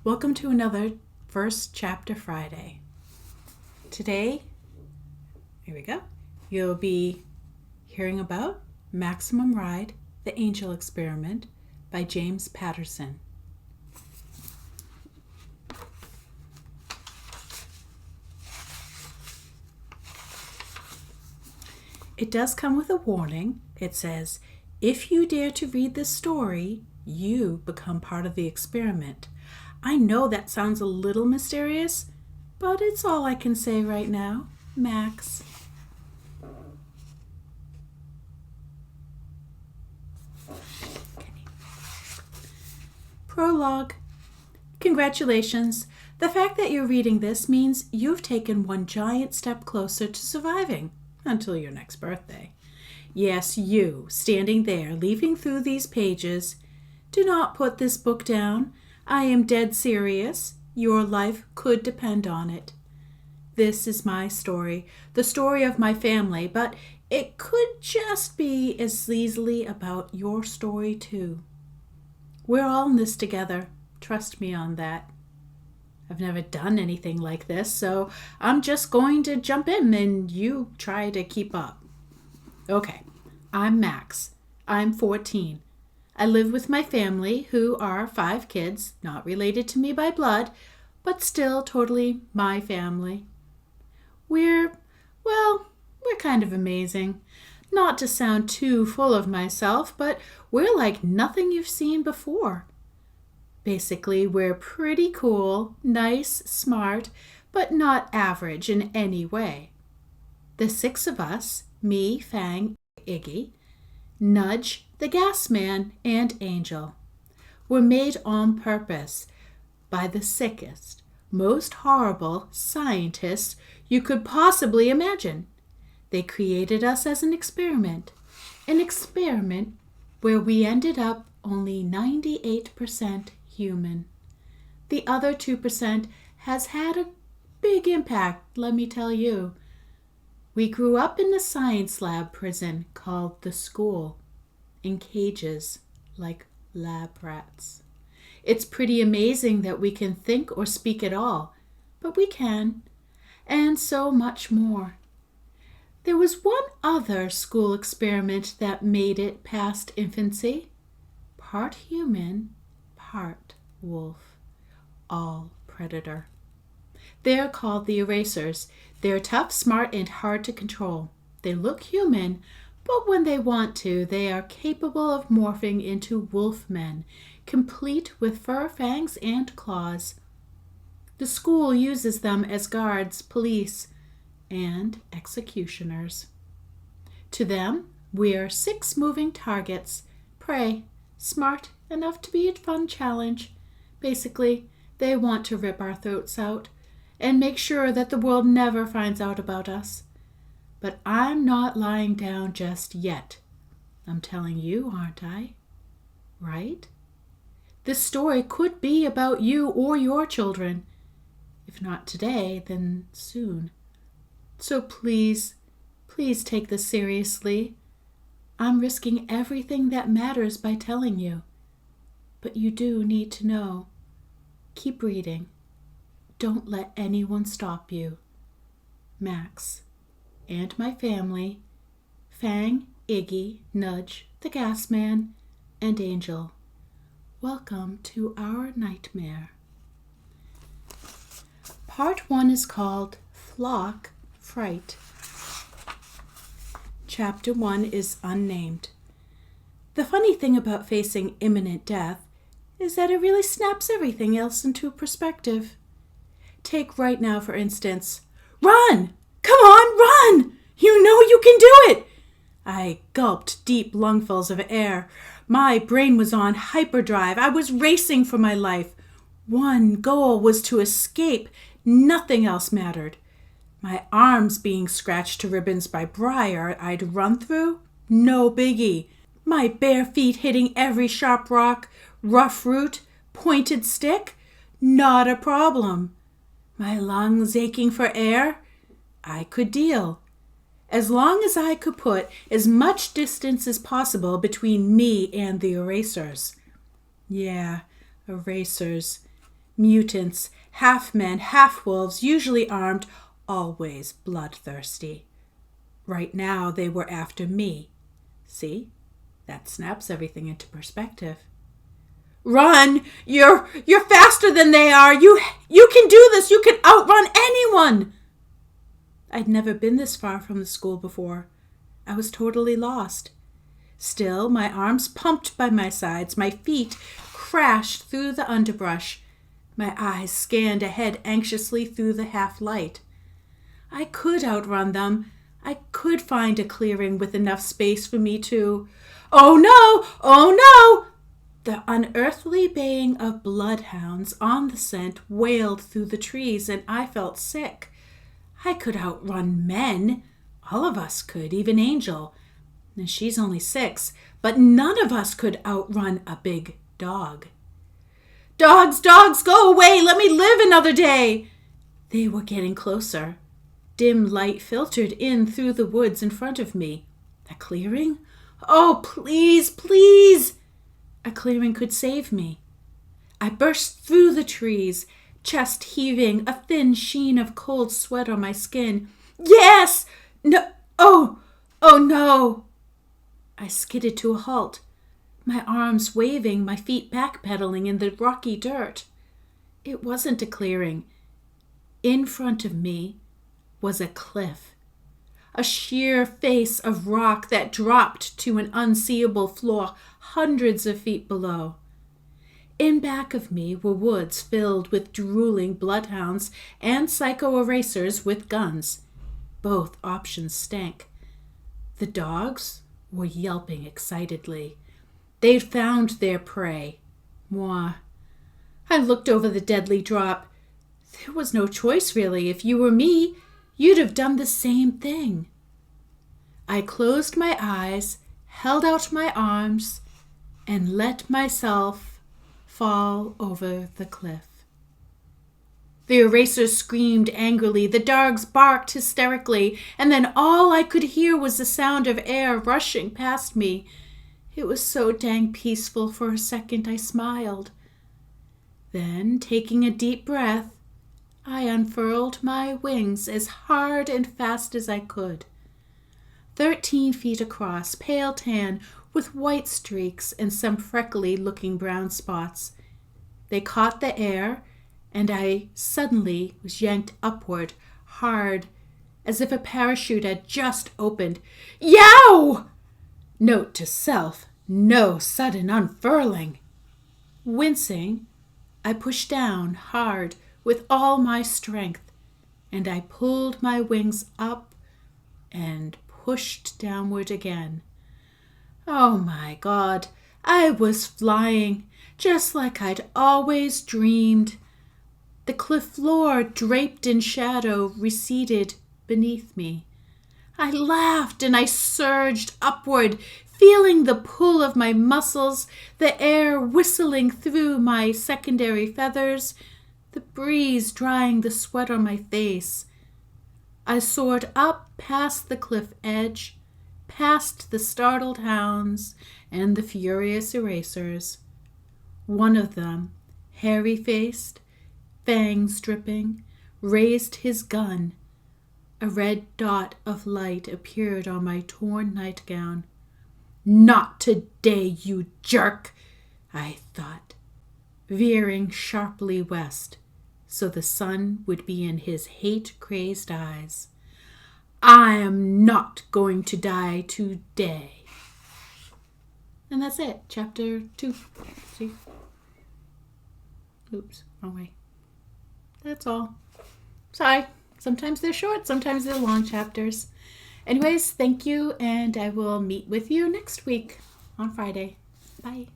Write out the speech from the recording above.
Welcome to another First Chapter Friday. Today, here we go, you'll be hearing about Maximum Ride, The Angel Experiment by James Patterson. It does come with a warning. It says, if you dare to read this story, you become part of the experiment. I know that sounds a little mysterious, but it's all I can say right now. Max. Prologue. Congratulations. The fact that you're reading this means you've taken one giant step closer to surviving until your next birthday. Yes, you, standing there, leafing through these pages. Do not put this book down. I am dead serious. Your life could depend on it. This is my story, the story of my family, but it could just be as easily about your story too. We're all in this together. Trust me on that. I've never done anything like this, so I'm just going to jump in and you try to keep up. Okay, I'm Max. I'm 14. I live with my family, who are 5 kids, not related to me by blood, but still totally my family. We're kind of amazing. Not to sound too full of myself, but we're like nothing you've seen before. Basically, we're pretty cool, nice, smart, but not average in any way. The 6 of us, me, Fang, Iggy, Nudge, the Gas Man, and Angel, were made on purpose by the sickest, most horrible scientists you could possibly imagine. They created us as an experiment where we ended up only 98% human. The other 2% has had a big impact, let me tell you. We grew up in a science lab prison called the school, in cages like lab rats. It's pretty amazing that we can think or speak at all, but we can, and so much more. There was one other school experiment that made it past infancy. Part human, part wolf, all predator. They're called the erasers. They're tough, smart, and hard to control. They look human, but when they want to, they are capable of morphing into wolf men, complete with fur, fangs, and claws. The school uses them as guards, police, and executioners. To them, we're 6 moving targets, prey, smart enough to be a fun challenge. Basically, they want to rip our throats out and make sure that the world never finds out about us. But I'm not lying down just yet. I'm telling you, aren't I? Right? This story could be about you or your children. If not today, then soon. So please take this seriously. I'm risking everything that matters by telling you. But you do need to know. Keep reading. Don't let anyone stop you. Max. And my family, Fang, Iggy, Nudge, the Gas Man, and Angel. Welcome to our nightmare. Part 1 is called Flock Fright. Chapter 1 is unnamed. The funny thing about facing imminent death is that it really snaps everything else into perspective. Take right now, for instance. Run! Come on, run! You know you can do it! I gulped deep lungfuls of air. My brain was on hyperdrive. I was racing for my life. One goal was to escape. Nothing else mattered. My arms being scratched to ribbons by briar I'd run through? No biggie. My bare feet hitting every sharp rock, rough root, pointed stick? Not a problem. My lungs aching for air? I could deal. As long as I could put as much distance as possible between me and the erasers. Yeah, erasers. Mutants, half men, half wolves, usually armed, always bloodthirsty. Right now they were after me. See? That snaps everything into perspective. Run! You're faster than they are. You can do this. You can outrun anyone. I'd never been this far from the school before. I was totally lost. Still, my arms pumped by my sides, my feet crashed through the underbrush. My eyes scanned ahead anxiously through the half-light. I could outrun them. I could find a clearing with enough space for me to... Oh no! Oh no! The unearthly baying of bloodhounds on the scent wailed through the trees, and I felt sick. I could outrun men. All of us could, even Angel. And she's only 6, but none of us could outrun a big dog. Dogs, go away! Let me live another day! They were getting closer. Dim light filtered in through the woods in front of me. A clearing? Oh, please, please! A clearing could save me. I burst through the trees, chest heaving, a thin sheen of cold sweat on my skin. Yes! No! Oh no! I skidded to a halt, my arms waving, my feet backpedaling in the rocky dirt. It wasn't a clearing. In front of me was a cliff, a sheer face of rock that dropped to an unseeable floor hundreds of feet below. In back of me were woods filled with drooling bloodhounds and psycho erasers with guns. Both options stank. The dogs were yelping excitedly. They'd found their prey. Moi. I looked over the deadly drop. There was no choice, really. If you were me, you'd have done the same thing. I closed my eyes, held out my arms, and let myself fall over the cliff. The erasers screamed angrily, the dogs barked hysterically, and then all I could hear was the sound of air rushing past me. It was so dang peaceful. For a second I smiled. Then, taking a deep breath, I unfurled my wings as hard and fast as I could. 13 feet across, pale tan, with white streaks and some freckly-looking brown spots. They caught the air, and I suddenly was yanked upward, hard, as if a parachute had just opened. Yow! Note to self, no sudden unfurling. Wincing, I pushed down hard with all my strength, and I pulled my wings up and pushed downward again. Oh my God, I was flying, just like I'd always dreamed. The cliff floor, draped in shadow, receded beneath me. I laughed and I surged upward, feeling the pull of my muscles, the air whistling through my secondary feathers, the breeze drying the sweat on my face. I soared up past the cliff edge, past the startled hounds and the furious erasers. One of them, hairy-faced, fangs dripping, raised his gun. A red dot of light appeared on my torn nightgown. Not today, you jerk, I thought, veering sharply west, so the sun would be in his hate-crazed eyes. I am not going to die today. And that's it, chapter 2. See? Oops, wrong way. That's all. Sorry, sometimes they're short, sometimes they're long chapters. Anyways, thank you, and I will meet with you next week on Friday. Bye.